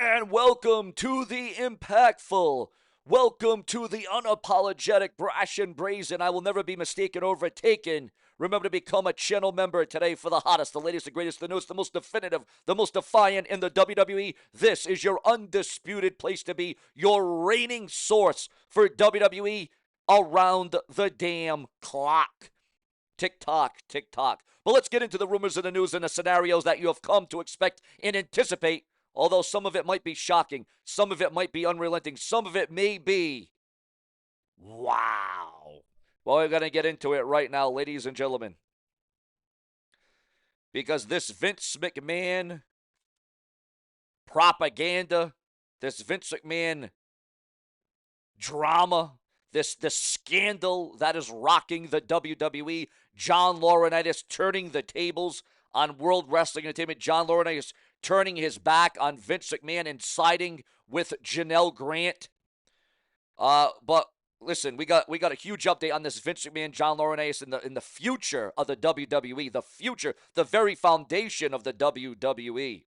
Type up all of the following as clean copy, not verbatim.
And welcome to the impactful. Welcome to the unapologetic, brash and brazen. I will never be mistaken or overtaken. Remember to become a channel member today for the hottest, the latest, the greatest, the newest, the most definitive, the most defiant in the WWE. This is your undisputed place to be, your reigning source for WWE around the damn clock. Tick tock, tick tock. But let's get into the rumors and the news and the scenarios that you have come to expect and anticipate. Although some of it might be shocking, some of it might be unrelenting, some of it may be wow. Well, we're going to get into it right now, ladies and gentlemen. Because this Vince McMahon propaganda, this Vince McMahon drama, this scandal that is rocking the WWE, John Laurinaitis turning the tables on World Wrestling Entertainment, John Laurinaitis turning his back on Vince McMahon and siding with Janelle Grant. But listen, we got a huge update on this Vince McMahon, John Laurinaitis in the future of the WWE, the future, the very foundation of the WWE.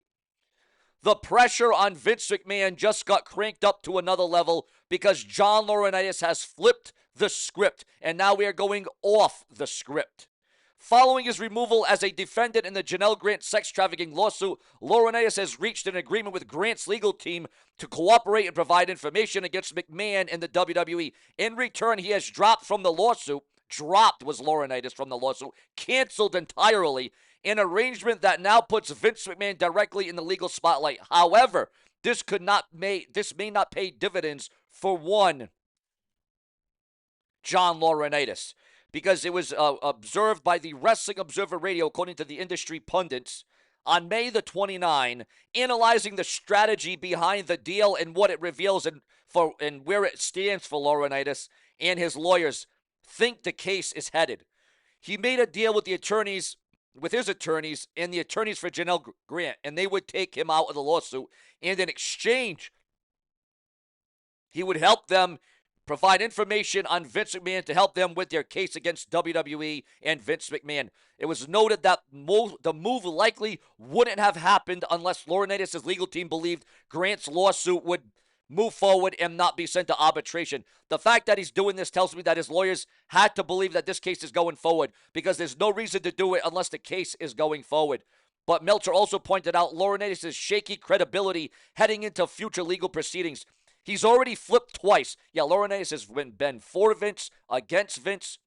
The pressure on Vince McMahon just got cranked up to another level because John Laurinaitis has flipped the script, and now we are going off the script. Following his removal as a defendant in the Janelle Grant sex trafficking lawsuit, Laurinaitis has reached an agreement with Grant's legal team to cooperate and provide information against McMahon in the WWE. In return, he has dropped from the lawsuit. Dropped was Laurinaitis from the lawsuit. Canceled entirely. An arrangement that now puts Vince McMahon directly in the legal spotlight. However, this may not pay dividends for one John Laurinaitis, because it was observed by the Wrestling Observer Radio, according to the industry pundits, on May the 29th, analyzing the strategy behind the deal and what it reveals and where it stands for Laurinaitis and his lawyers think the case is headed. He made a deal with his attorneys and the attorneys for Janelle Grant, and they would take him out of the lawsuit, and in exchange, he would help them provide information on Vince McMahon to help them with their case against WWE and Vince McMahon. It was noted that the move likely wouldn't have happened unless Laurinaitis' legal team believed Grant's lawsuit would move forward and not be sent to arbitration. The fact that he's doing this tells me that his lawyers had to believe that this case is going forward, because there's no reason to do it unless the case is going forward. But Meltzer also pointed out Laurinaitis' shaky credibility heading into future legal proceedings. He's already flipped twice. Yeah, Laurinaitis has been for Vince, against Vince.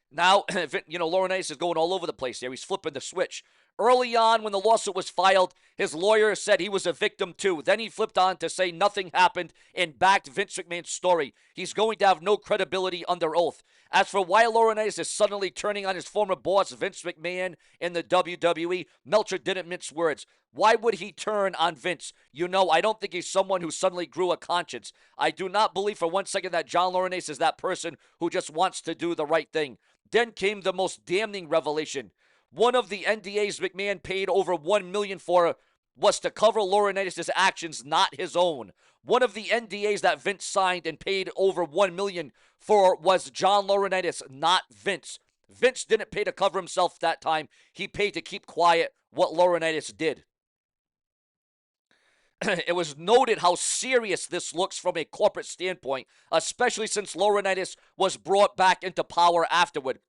Now, Laurinaitis is going all over the place here. He's flipping the switch. Early on, when the lawsuit was filed, his lawyer said he was a victim too. Then he flipped on to say nothing happened and backed Vince McMahon's story. He's going to have no credibility under oath. As for why Laurinaitis is suddenly turning on his former boss, Vince McMahon, in the WWE, Meltzer didn't mince words. Why would he turn on Vince? I don't think he's someone who suddenly grew a conscience. I do not believe for one second that John Laurinaitis is that person who just wants to do the right thing. Then came the most damning revelation. One of the NDAs McMahon paid over $1 million for was to cover Laurinaitis' actions, not his own. One of the NDAs that Vince signed and paid over $1 million for was John Laurinaitis, not Vince. Vince didn't pay to cover himself that time. He paid to keep quiet what Laurinaitis did. It was noted how serious this looks from a corporate standpoint, especially since Laurinaitis was brought back into power afterward.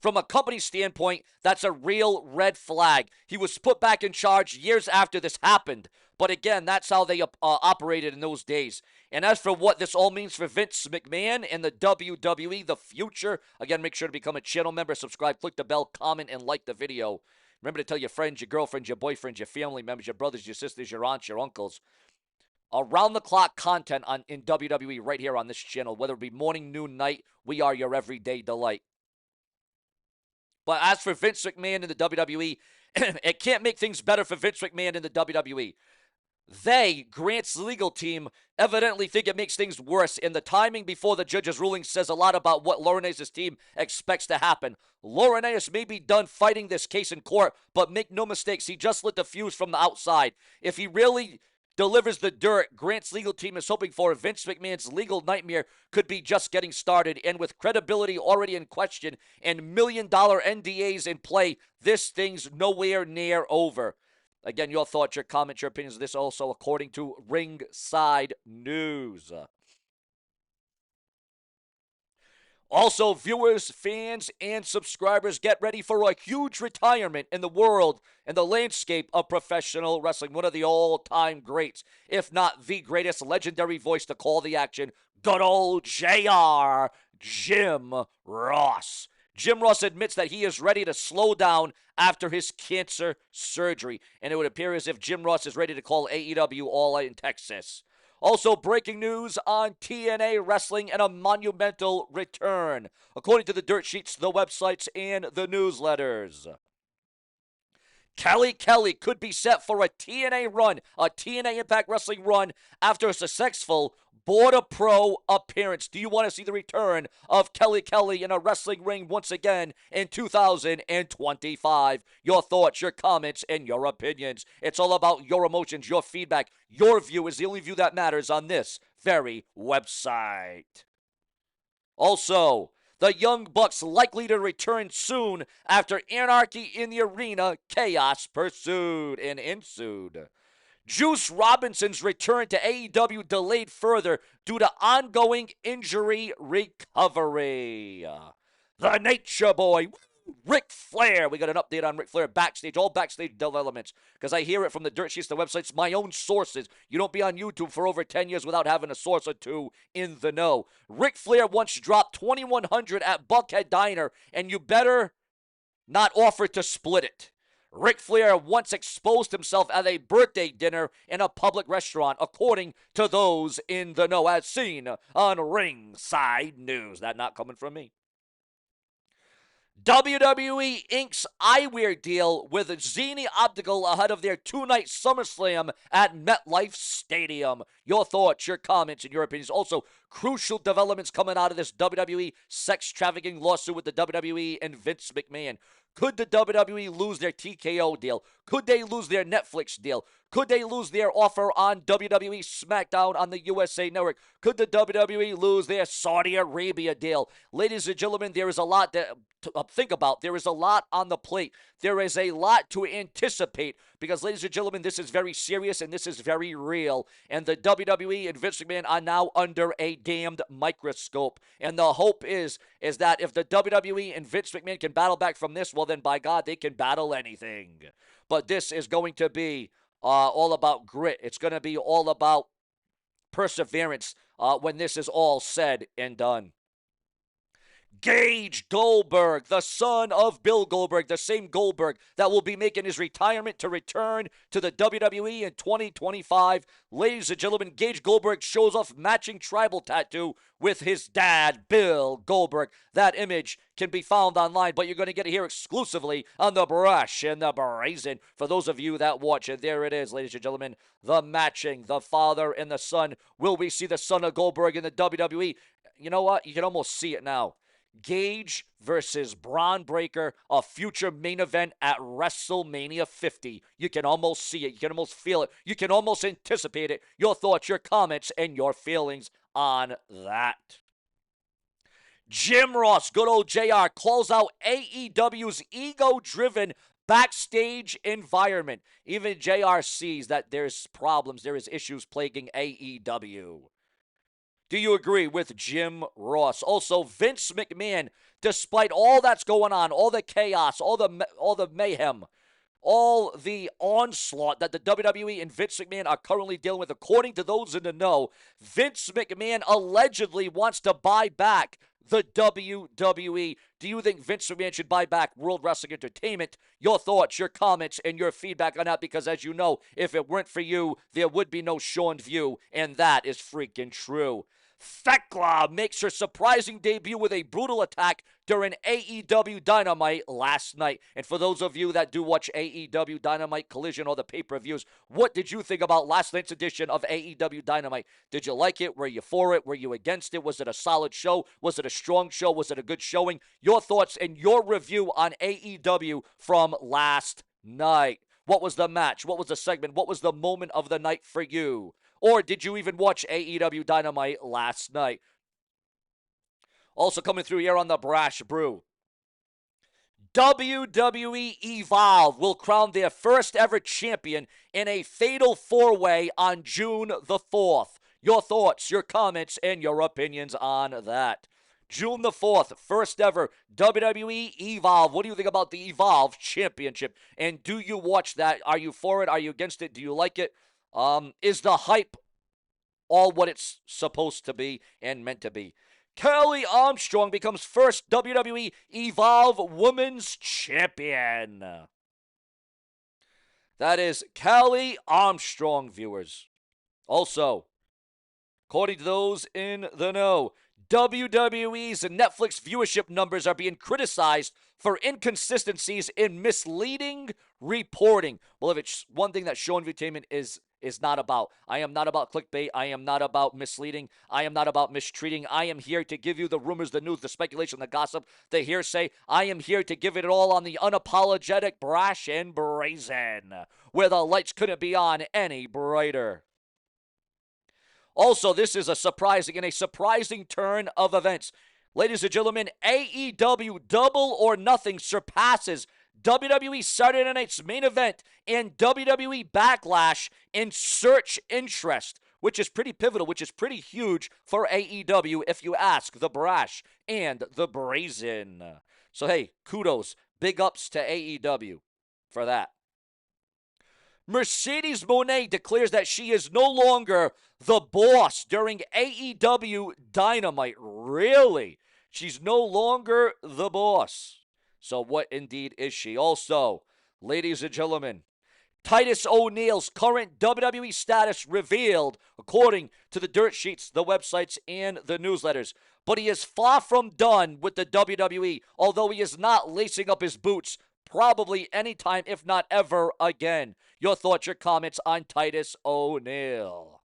From a company standpoint, that's a real red flag. He was put back in charge years after this happened. But again, that's how they operated in those days. And as for what this all means for Vince McMahon and the WWE, the future, again, make sure to become a channel member, subscribe, click the bell, comment, and like the video. Remember to tell your friends, your girlfriends, your boyfriends, your family members, your brothers, your sisters, your aunts, your uncles. Around-the-clock content in WWE right here on this channel. Whether it be morning, noon, night, we are your everyday delight. But as for Vince McMahon in the WWE, it can't make things better for Vince McMahon in the WWE. They, Grant's legal team, evidently think it makes things worse, and the timing before the judge's ruling says a lot about what Laurinaitis' team expects to happen. Laurinaitis may be done fighting this case in court, but make no mistakes, he just lit the fuse from the outside. If he really delivers the dirt Grant's legal team is hoping for, Vince McMahon's legal nightmare could be just getting started, and with credibility already in question and million-dollar NDAs in play, this thing's nowhere near over. Again, your thoughts, your comments, your opinions of this also according to Ringside News. Also, viewers, fans, and subscribers, get ready for a huge retirement in the world and the landscape of professional wrestling. One of the all-time greats, if not the greatest legendary voice to call the action, good old JR, Jim Ross. Jim Ross admits that he is ready to slow down after his cancer surgery, and it would appear as if Jim Ross is ready to call AEW All in Texas. Also, breaking news on TNA Wrestling and a monumental return, according to the dirt sheets, the websites, and the newsletters. Kelly could be set for a TNA run, a TNA Impact Wrestling run after a successful Border Pro appearance. Do you want to see the return of Kelly in a wrestling ring once again in 2025? Your thoughts, your comments, and your opinions. It's all about your emotions, your feedback. Your view is the only view that matters on this very website. Also, the Young Bucks likely to return soon after Anarchy in the Arena, chaos pursued and ensued. Juice Robinson's return to AEW delayed further due to ongoing injury recovery. The Nature Boy, Ric Flair. We got an update on Ric Flair backstage, all backstage developments, because I hear it from the dirt sheets, the websites, my own sources. You don't be on YouTube for over 10 years without having a source or two in the know. Ric Flair once dropped $2,100 at Buckhead Diner, and you better not offer to split it. Ric Flair once exposed himself at a birthday dinner in a public restaurant, according to those in the know, as seen on Ringside News. That not coming from me. WWE Inc.'s eyewear deal with Zenni Optical ahead of their two-night SummerSlam at MetLife Stadium. Your thoughts, your comments, and your opinions. Also, crucial developments coming out of this WWE sex trafficking lawsuit with the WWE and Vince McMahon. Could the WWE lose their TKO deal? Could they lose their Netflix deal? Could they lose their offer on WWE SmackDown on the USA Network? Could the WWE lose their Saudi Arabia deal? Ladies and gentlemen, there is a lot to think about. There is a lot on the plate. There is a lot to anticipate because, ladies and gentlemen, this is very serious and this is very real. And the WWE and Vince McMahon are now under a damned microscope. And the hope is that if the WWE and Vince McMahon can battle back from this, well, then by God, they can battle anything. But this is going to be all about grit. It's going to be all about perseverance when this is all said and done. Gage Goldberg, the son of Bill Goldberg, the same Goldberg that will be making his retirement to return to the WWE in 2025. Ladies and gentlemen, Gage Goldberg shows off matching tribal tattoo with his dad, Bill Goldberg. That image can be found online, but you're going to get it here exclusively on the Brash and the Brazen. For those of you that watch it, there it is, ladies and gentlemen, the matching, the father and the son. Will we see the son of Goldberg in the WWE? You know what? You can almost see it now. Gage versus Braun Breaker, a future main event at WrestleMania 50. You can almost see it. You can almost feel it. You can almost anticipate it. Your thoughts, your comments, and your feelings on that. Jim Ross, good old JR, calls out AEW's ego-driven backstage environment. Even JR sees that there's problems, there is issues plaguing AEW. Do you agree with Jim Ross? Also, Vince McMahon, despite all that's going on, all the chaos, all the mayhem, all the onslaught that the WWE and Vince McMahon are currently dealing with, according to those in the know, Vince McMahon allegedly wants to buy back the WWE. Do you think Vince McMahon should buy back World Wrestling Entertainment? Your thoughts, your comments, and your feedback on that, because as you know, if it weren't for you, there would be no Seanzviewent, and that is freaking true. Thekla makes her surprising debut with a brutal attack during AEW Dynamite last night. And for those of you that do watch AEW Dynamite Collision or the pay-per-views, what did you think about last night's edition of AEW Dynamite? Did you like it? Were you for it? Were you against it? Was it a solid show? Was it a strong show? Was it a good showing? Your thoughts and your review on AEW from last night. What was the match? What was the segment? What was the moment of the night for you? Or did you even watch AEW Dynamite last night? Also coming through here on the Brash Brew. WWE Evolve will crown their first ever champion in a fatal four-way on June the 4th. Your thoughts, your comments, and your opinions on that. June the 4th, first ever WWE Evolve. What do you think about the Evolve Championship? And do you watch that? Are you for it? Are you against it? Do you like it? Is the hype all what it's supposed to be and meant to be? Kelly Armstrong becomes first WWE Evolve Women's Champion. That is Kelly Armstrong, viewers. Also, according to those in the know, WWE's Netflix viewership numbers are being criticized for inconsistencies in misleading reporting. Well, if it's one thing that Seanzviewent is not about. I am not about clickbait. I am not about misleading. I am not about mistreating. I am here to give you the rumors, the news, the speculation, the gossip, the hearsay. I am here to give it all on the unapologetic, brash, and brazen, where the lights couldn't be on any brighter. Also, this is a surprising turn of events. Ladies and gentlemen, AEW Double or Nothing surpasses WWE Saturday Night's main event and WWE Backlash in search interest, which is pretty pivotal, which is pretty huge for AEW if you ask the brash and the brazen. So, hey, kudos, big ups to AEW for that. Mercedes Moné declares that she is no longer the boss during AEW Dynamite. Really? She's no longer the boss. So what indeed is she? Also, ladies and gentlemen, Titus O'Neil's current WWE status revealed, according to the dirt sheets, the websites, and the newsletters. But he is far from done with the WWE, although he is not lacing up his boots probably anytime, if not ever again. Your thoughts, your comments on Titus O'Neil.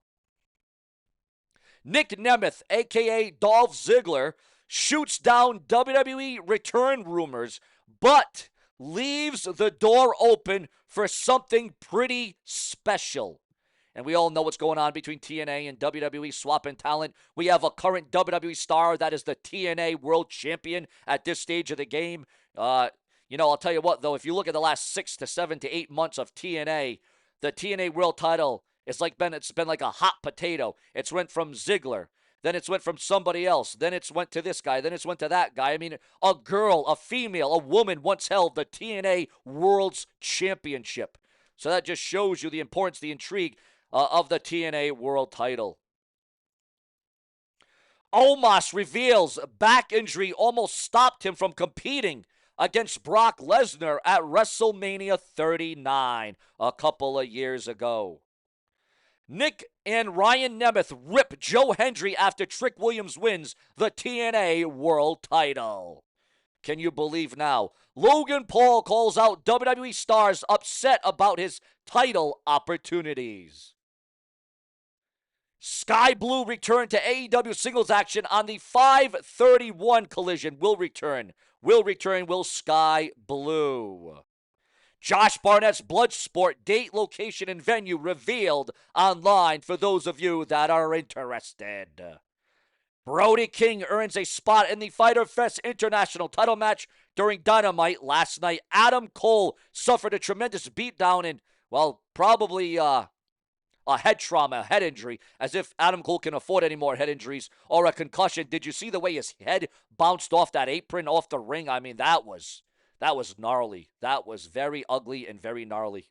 Nick Nemeth, a.k.a. Dolph Ziggler, shoots down WWE return rumors, but leaves the door open for something pretty special. And we all know what's going on between TNA and WWE, swapping talent. We have a current WWE star that is the TNA World Champion at this stage of the game. I'll tell you what, though, if you look at the last 6 to 7 to 8 months of TNA, the TNA World title it's been like a hot potato. It's went from Ziggler, then it's went from somebody else, then it's went to this guy, then it's went to that guy. I mean, a girl, a female, a woman once held the TNA World's Championship. So that just shows you the importance, the intrigue of the TNA World title. Omos reveals back injury almost stopped him from competing against Brock Lesnar at WrestleMania 39 a couple of years ago. Nick and Ryan Nemeth rip Joe Hendry after Trick Williams wins the TNA World title. Can you believe now? Logan Paul calls out WWE stars upset about his title opportunities. Sky Blue return to AEW singles action on the 531 collision. Will Sky Blue. Josh Barnett's Bloodsport date, location, and venue revealed online for those of you that are interested. Brody King earns a spot in the Fyter Fest International title match during Dynamite last night. Adam Cole suffered a tremendous beatdown and, probably a head trauma, a head injury, as if Adam Cole can afford any more head injuries or a concussion. Did you see the way his head bounced off that apron, off the ring? I mean, that was gnarly. That was very ugly and very gnarly.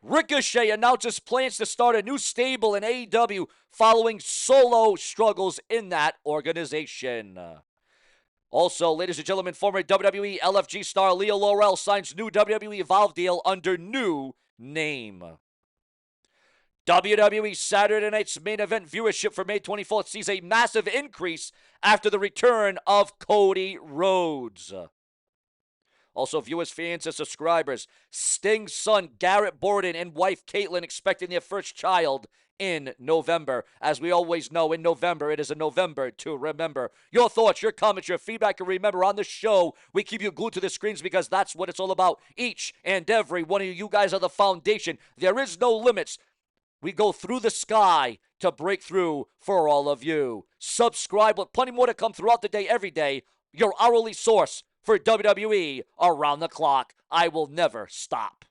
Ricochet announces plans to start a new stable in AEW following solo struggles in that organization. Also, ladies and gentlemen, former WWE LFG star Leo Laurel signs new WWE Evolve deal under new name. WWE Saturday Night's main event viewership for May 24th sees a massive increase after the return of Cody Rhodes. Also, viewers, fans, and subscribers, Sting's son Garrett Borden and wife Caitlyn expecting their first child in November. As we always know, in November, it is a November to remember. Your thoughts, your comments, your feedback, and remember, on the show, we keep you glued to the screens because that's what it's all about. Each and every one of you, you guys are the foundation. There is no limits. We go through the sky to break through for all of you. Subscribe with plenty more to come throughout the day, every day. Your hourly source for WWE Around the Clock. I will never stop.